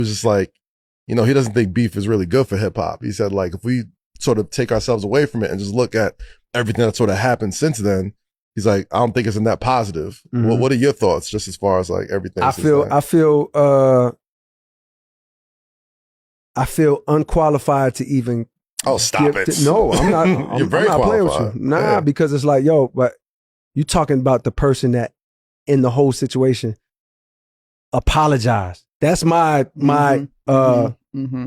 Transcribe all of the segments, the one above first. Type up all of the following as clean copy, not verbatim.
was just like, you know, he doesn't think beef is really good for hip hop. He said, like, if we sort of take ourselves away from it and just look at everything that sort of happened since then, he's like, I don't think it's a net positive. Mm-hmm. What are your thoughts just as far as like everything? I feel unqualified to even. Oh, stop it. No, I'm not. You're very I'm not playing with qualified. you. Nah, because it's like, yo, but you talking about the person that in the whole situation apologized. That's my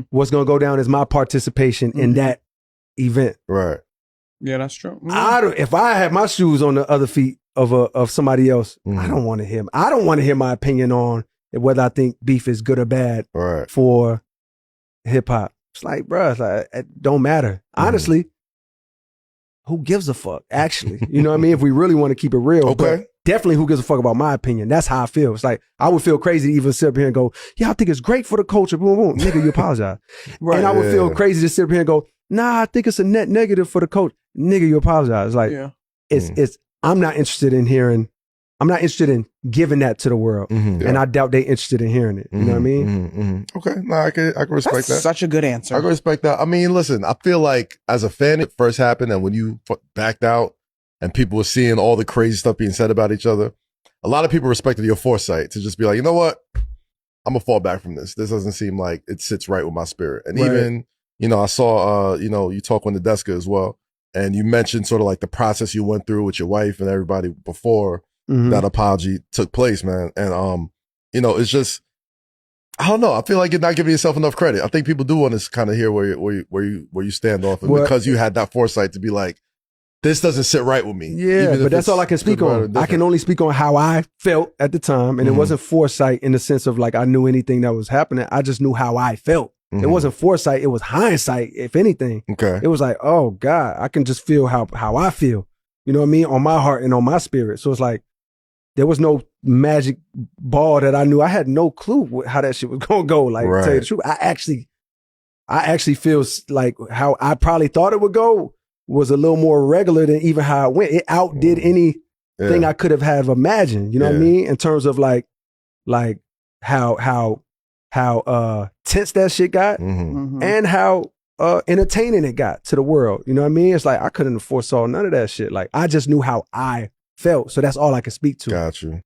what's gonna go down is my participation in that event. Right. Yeah, that's true. If I had my shoes on the other feet of somebody else, I don't want to hear. I don't want to hear my opinion on whether I think beef is good or bad for hip hop. It's like, bro, it's like, it don't matter. Honestly, who gives a fuck? Actually, you know what I mean? If we really want to keep it real, but definitely, who gives a fuck about my opinion? That's how I feel. It's like I would feel crazy to even sit up here and go, "Yeah, I think it's great for the culture." Boom, boom, nigga, you apologize. Right. And I would feel crazy to sit up here and go, "Nah, I think it's a net negative for the culture." Nigga, you apologize. Like, it's. I'm not interested in hearing. I'm not interested in giving that to the world, and I doubt they interested in hearing it. You know what I mean? Okay, no, I can respect that. Such a good answer. I can respect that. I mean, listen, I feel like as a fan, it first happened, and when you backed out, and people were seeing all the crazy stuff being said about each other, a lot of people respected your foresight to just be like, you know what, I'm gonna fall back from this. This doesn't seem like it sits right with my spirit. And even, you know, I saw, you know, you talk on the desk as well, and you mentioned sort of like the process you went through with your wife and everybody before that apology took place, man. And you know, it's just, I don't know. I feel like you're not giving yourself enough credit. I think people do want to kind of hear where you stand off, and because you had that foresight to be like, this doesn't sit right with me. Yeah, but that's all I can speak on. I can only speak on how I felt at the time, and it wasn't foresight in the sense of like I knew anything that was happening. I just knew how I felt. It wasn't foresight. It was hindsight, if anything. Okay. It was like, oh God, I can just feel how I feel. You know what I mean? On my heart and on my spirit. So it's like, there was no magic ball that I knew. I had no clue how that shit was going to go. Like, to tell you the truth, I actually feel like how I probably thought it would go was a little more regular than even how it went. It outdid anything I could have imagined. You know what I mean? In terms of like how tense that shit got and how entertaining it got to the world. You know what I mean? It's like I couldn't have foresaw none of that shit. Like I just knew how I felt. So that's all I could speak to. Got you.